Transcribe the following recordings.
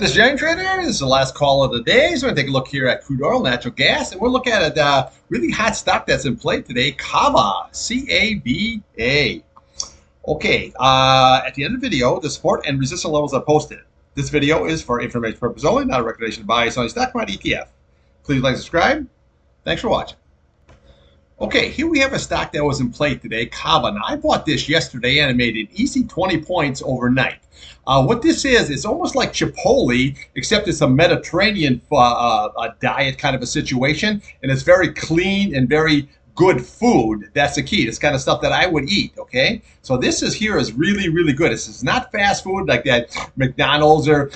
This is Irontrader. This is the last call of the day. So we're going to take a look here at crude oil, natural gas, and we're looking at a really hot stock that's in play today, CAVA, C-A-V-A. Okay, at the end of the video, the support and resistance levels are posted. This video is for information purposes only, not a recommendation to buy any stock market ETF. Please like and subscribe. Thanks for watching. Okay, here we have a stock that was in play today, CAVA. Now, I bought this yesterday and it made an easy 20 points overnight. What this is, it's almost like Chipotle, except it's a Mediterranean diet kind of a situation, and it's very clean and very good food. That's the key. It's kind of stuff that I would eat, okay? So this is really, really good. This is not fast food like that McDonald's or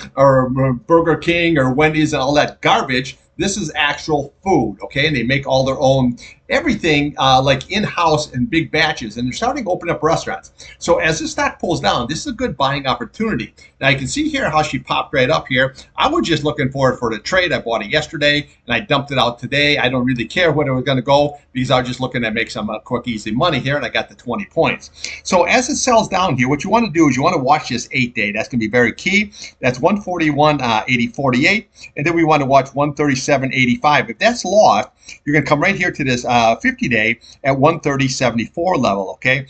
Burger King or Wendy's and all that garbage. This is actual food, okay? And they make all their own everything like in-house in big batches, and they're starting to open up restaurants. So as this stock pulls down, this is a good buying opportunity. Now you can see here how she popped right up here. I was just looking for it for the trade. I bought it yesterday and I dumped it out today. I don't really care where it was going to go because I was just looking to make some quick, easy money here, and I got the 20 points. So as it sells down here, what you want to do is you want to watch this 8-day. That's going to be very key. That's 141.8048, and then we want to watch 137.85. If that's lost, you're going to come right here to this 50-day at 130.74 level, okay?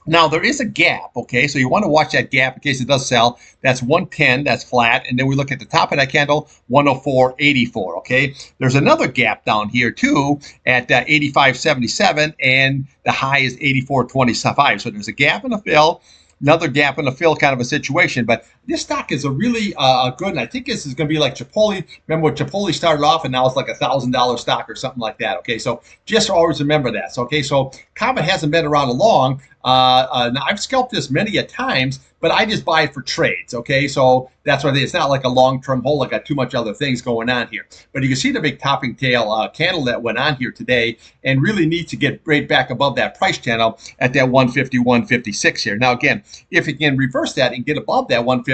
Now, there is a gap, okay? So you want to watch that gap in case it does sell. That's 110, that's flat. And then we look at the top of that candle, 104.84, okay? There's another gap down here, too, at 85.77, and the high is 84.25. So there's a gap in the fill. Another gap in the fill kind of a situation, but this stock is a really good, and I think this is going to be like Chipotle. Remember when Chipotle started off, and now it's like $1,000 stock or something like that. Okay, so just always remember that. So, okay, so CAVA hasn't been around long. Now I've scalped this many a times, but I just buy it for trades. Okay, so that's why it's not like a long-term hold. I got too much other things going on here. But you can see the big topping tail candle that went on here today, and really needs to get right back above that price channel at that 150, 156 here. Now again, if it can reverse that and get above that 150,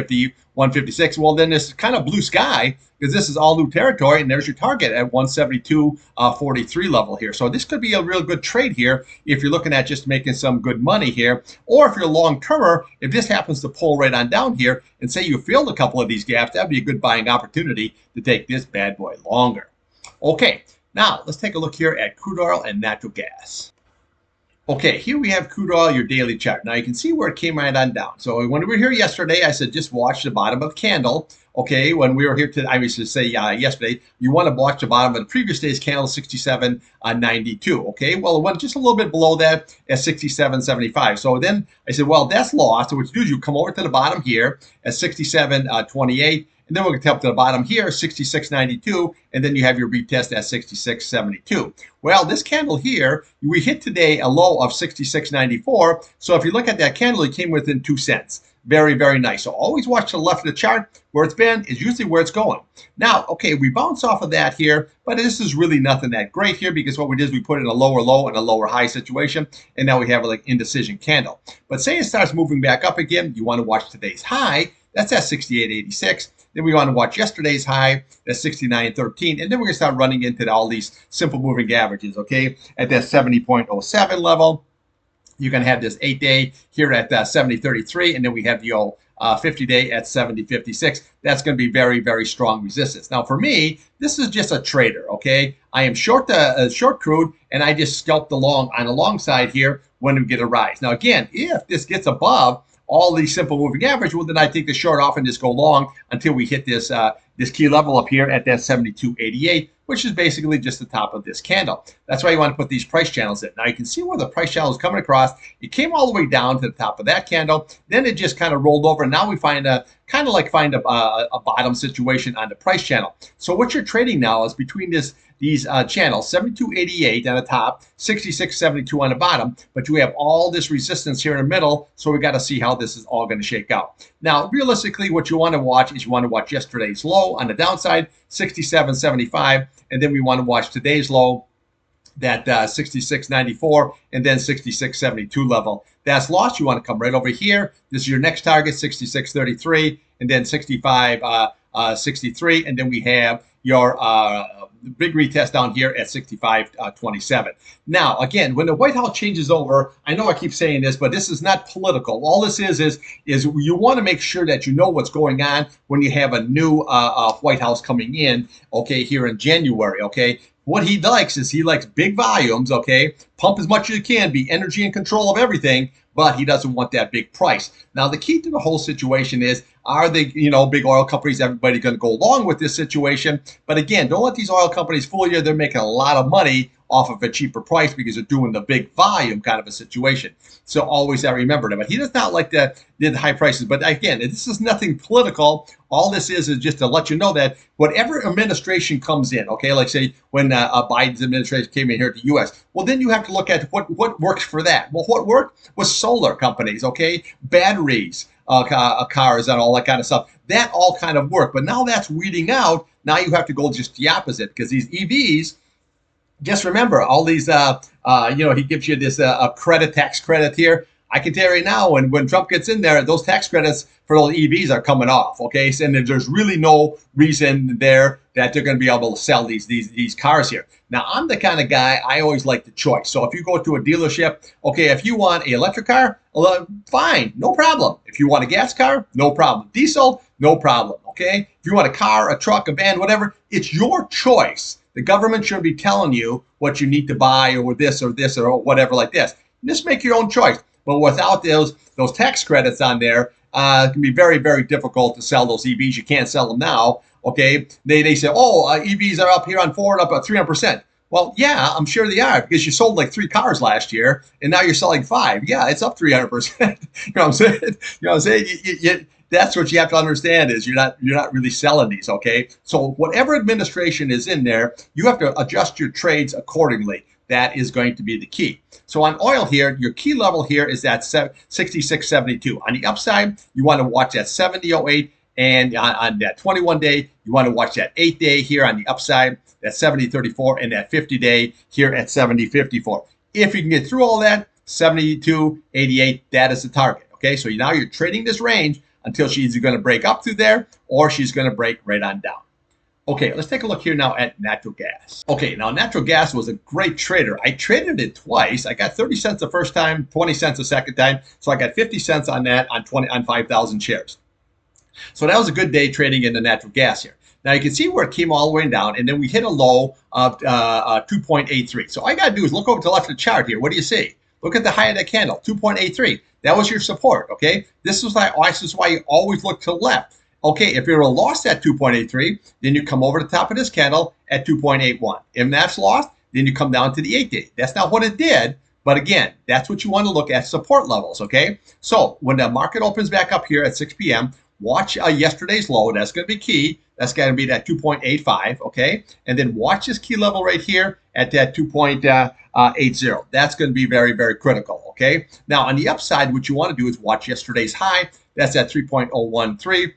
156, well then this is kind of blue sky, because this is all new territory, and there's your target at 172.43 level here. So this could be a real good trade here if you're looking at just making some good money here, or if you're a long-termer, if this happens to pull right on down here and say you filled a couple of these gaps, that'd be a good buying opportunity to take this bad boy longer. Okay, now let's take a look here at crude oil and natural gas. Okay, here we have crude oil, your daily chart. Now you can see where it came right on down. So when we were here yesterday, I said just watch the bottom of the candle. Okay, when we were here today, I used to say yesterday, you want to watch the bottom of the previous day's candle, 67.92. Okay, well, it went just a little bit below that at 67.75. So then I said, well, that's lost. So what you do is you come over to the bottom here at 67.28. And then we're going to come to the bottom here, 66.92, and then you have your retest at 66.72. Well, this candle here, we hit today a low of 66.94. So if you look at that candle, it came within 2 cents. Very, very nice. So always watch to the left of the chart. Where it's been is usually where it's going. Now, okay, we bounce off of that here, but this is really nothing that great here, because what we did is we put in a lower low and a lower high situation, and now we have like indecision candle. But say it starts moving back up again, you want to watch today's high. That's at 68.86. Then we want to watch yesterday's high, that's 69.13. And then we're going to start running into all these simple moving averages, okay, at that 70.07 level. You can have this 8-day here at 70.33, and then we have the 50-day at 70.56. That's going to be very, very strong resistance. Now, for me, this is just a trader, okay? I am short crude, and I just scalped along on the long side here when we get a rise. Now, again, if this gets above all these simple moving average, well, then I take the short off and just go long until we hit this this key level up here at that 72.88, which is basically just the top of this candle. That's why you want to put these price channels in. Now you can see where the price channel is coming across. It came all the way down to the top of that candle. Then it just kind of rolled over. And now we find a bottom situation on the price channel. So what you're trading now is between these channels, 72.88 on the top, 66.72 on the bottom, but you have all this resistance here in the middle, so we got to see how this is all going to shake out. Now, realistically, what you want to watch is you want to watch yesterday's low on the downside, 67.75, and then we want to watch today's low, that 66.94, and then 66.72 level. That's lost. You want to come right over here. This is your next target, 66.33, and then 65.63, and then we have your big retest down here at 65.27. Now, again, when the White House changes over, I know I keep saying this, but this is not political. All this is you want to make sure that you know what's going on when you have a new White House coming in, okay, here in January, okay? What he likes is he likes big volumes, okay? Pump as much as you can, be energy in control of everything, but he doesn't want that big price. Now, the key to the whole situation is, are the big oil companies, everybody going to go along with this situation? But again, don't let these oil companies fool you. They're making a lot of money off of a cheaper price because they're doing the big volume kind of a situation. So always remember that. But he does not like the high prices. But again, this is nothing political. All this is just to let you know that whatever administration comes in, okay, like say when Biden's administration came in here to the U.S., well, then you have to look at what works for that. Well, what worked was solar companies, okay, batteries, cars and all that kind of stuff. That all kind of worked. But now that's weeding out. Now you have to go just the opposite because these EVs, just remember all these, he gives you this tax credit here. I can tell you right now, when Trump gets in there, those tax credits for those EVs are coming off. Okay, so, and there's really no reason there that they're going to be able to sell these cars here. Now, I'm the kind of guy, I always like the choice. So if you go to a dealership, okay, if you want an electric car, fine, no problem. If you want a gas car, no problem. Diesel, no problem. Okay, if you want a car, a truck, a van, whatever, it's your choice. The government shouldn't be telling you what you need to buy or this or whatever like this. Just make your own choice. But without those tax credits on there, it can be very, very difficult to sell those EVs. You can't sell them now. Okay, they say, EVs are up here on Ford up at 300%. Well, yeah, I'm sure they are because you sold like 3 cars last year and now you're selling 5. Yeah, it's up 300%. You know what I'm saying? You know what I'm saying? That's what you have to understand is you're not really selling these, okay? So whatever administration is in there, you have to adjust your trades accordingly. That is going to be the key. So on oil here, your key level here is at 66.72. On the upside, you want to watch that 70.08, and on that 21-day, you want to watch that 8-day here on the upside, that 70.34, and that 50-day here at 70.54. If you can get through all that, 72.88, that is the target, okay? So now you're trading this range until she's either going to break up through there or she's going to break right on down. Okay, let's take a look here now at natural gas. Okay, now natural gas was a great trader. I traded it twice. I got 30 cents the first time, 20 cents the second time. So I got 50 cents on that on 5,000 shares. So that was a good day trading in the natural gas here. Now you can see where it came all the way down, and then we hit a low of 2.83. So all I got to do is look over to the left of the chart here. What do you see? Look at the high of that candle, 2.83. That was your support, okay? This is why you always look to the left. Okay, if you're lost at 2.83, then you come over the top of this candle at 2.81. If that's lost, then you come down to the 8-day. That's not what it did, but again, that's what you want to look at, support levels, okay? So when the market opens back up here at 6 p.m., watch yesterday's low. That's going to be key. That's going to be that 2.85, okay? And then watch this key level right here at that 2.80. That's going to be very, very critical, okay? Now, on the upside, what you want to do is watch yesterday's high. That's at 3.013.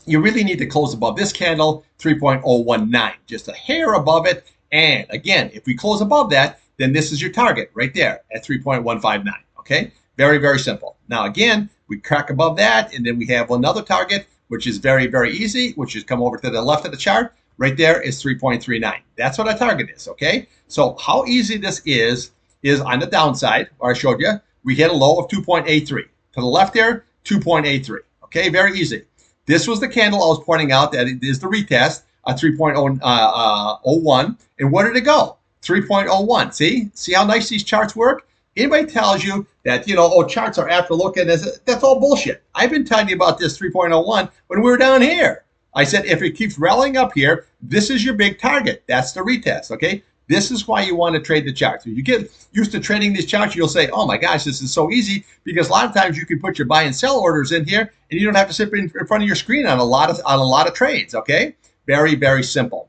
You really need to close above this candle, 3.019, just a hair above it. And again, if we close above that, then this is your target right there at 3.159, okay? Very, very simple. Now, again, we crack above that, and then we have another target, which is very, very easy, which is come over to the left of the chart. Right there is 3.39. That's what our target is, okay? So how easy this is on the downside, where I showed you, we hit a low of 2.83. To the left there, 2.83, okay? Very easy. This was the candle I was pointing out that it is the retest at 3.01. And where did it go? 3.01. See how nice these charts work? Anybody tells you that, charts are after looking, that's all bullshit. I've been telling you about this 3.01 when we were down here. I said, if it keeps rallying up here, this is your big target. That's the retest, okay? This is why you want to trade the charts. If you get used to trading these charts, you'll say, oh my gosh, this is so easy, because a lot of times you can put your buy and sell orders in here and you don't have to sit in front of your screen on a lot of trades, okay? Very, very simple.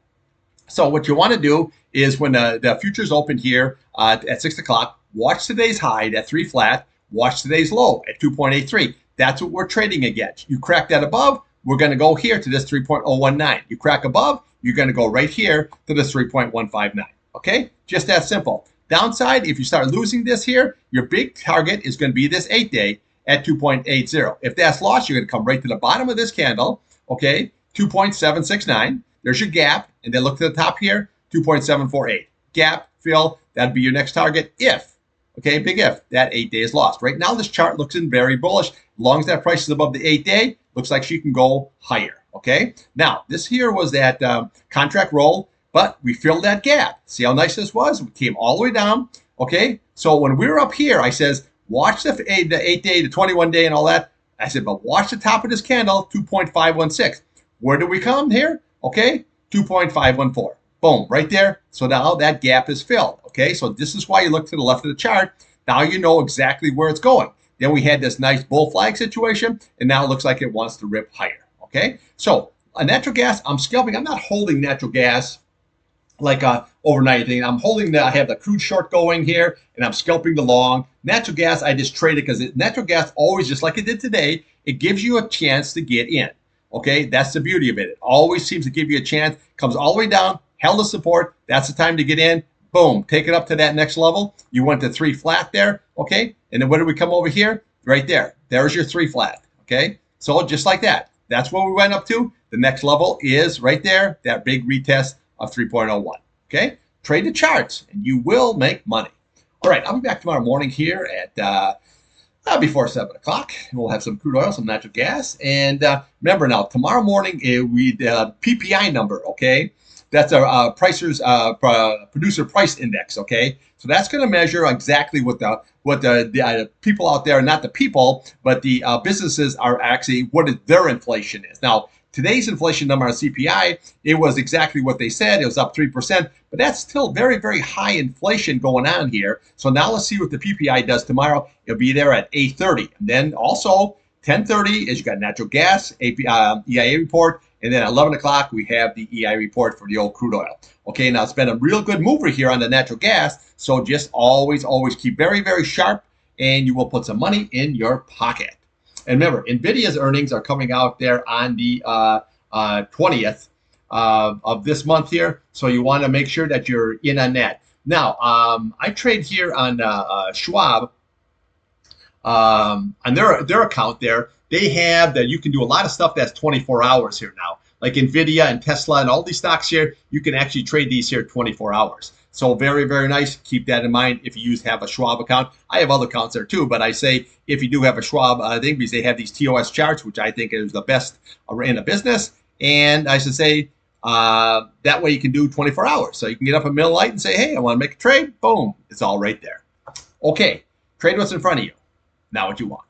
So what you want to do is when the futures open here at 6 o'clock, watch today's high at 3 flat, watch today's low at 2.83. That's what we're trading against. You crack that above, we're going to go here to this 3.019. You crack above, you're going to go right here to this 3.159. Okay, just that simple. Downside, if you start losing this here, your big target is going to be this 8-day at 2.80. If that's lost, you're going to come right to the bottom of this candle, okay, 2.769. There's your gap, and then look to the top here, 2.748. Gap, fill, that'd be your next target if, okay, big if, that 8-day is lost. Right now, this chart looks in very bullish. As long as that price is above the 8-day, looks like she can go higher, okay? Now, this here was that contract roll, but we filled that gap. See how nice this was? We came all the way down, okay? So when we were up here, I says, watch the 8-day, the 21-day, and all that. I said, but watch the top of this candle, 2.516. Where did we come here? Okay, 2.514. Boom, right there. So now that gap is filled. Okay, so this is why you look to the left of the chart. Now you know exactly where it's going. Then we had this nice bull flag situation, and now it looks like it wants to rip higher. Okay, so natural gas, I'm scalping. I'm not holding natural gas like overnight thing. I'm holding I have the crude short going here, and I'm scalping the long. Natural gas, I just trade it because natural gas always, just like it did today, it gives you a chance to get in. Okay, that's the beauty of it. It always seems to give you a chance. Comes all the way down, held the support. That's the time to get in. Boom, take it up to that next level. You went to 3 flat there, okay? And then where do we come over here? Right there. There's your 3 flat, okay? So just like that. That's where we went up to. The next level is right there, that big retest of 3.01, okay? Trade the charts, and you will make money. All right, I'll be back tomorrow morning here at before 7 o'clock. We'll have some crude oil, some natural gas. And remember now, tomorrow morning, we PPI number, okay? That's our producer price index, okay? So that's going to measure exactly what the people out there, not the people, but the businesses are actually, what their inflation is. Now, today's inflation number on CPI, it was exactly what they said. It was up 3%, but that's still very, very high inflation going on here. So now let's see what the PPI does tomorrow. It'll be there at 8:30. And then also 10:30 is you got natural gas, EIA report. And then at 11 o'clock, we have the EI report for the old crude oil. Okay, now it's been a real good mover here on the natural gas. So just always, always keep very, very sharp, and you will put some money in your pocket. And remember, NVIDIA's earnings are coming out there on the 20th of this month here. So you want to make sure that you're in on that. Now, I trade here on Schwab, on their account there. They have that you can do a lot of stuff that's 24 hours here now. Like NVIDIA and Tesla and all these stocks here, you can actually trade these here 24 hours. So very, very nice. Keep that in mind if you have a Schwab account. I have other accounts there too, but I say if you do have a Schwab thing, because they have these TOS charts, which I think is the best in the business. And I should say that way you can do 24 hours. So you can get up in the middle of the night and say, hey, I want to make a trade. Boom. It's all right there. Okay. Trade what's in front of you. Not what you want.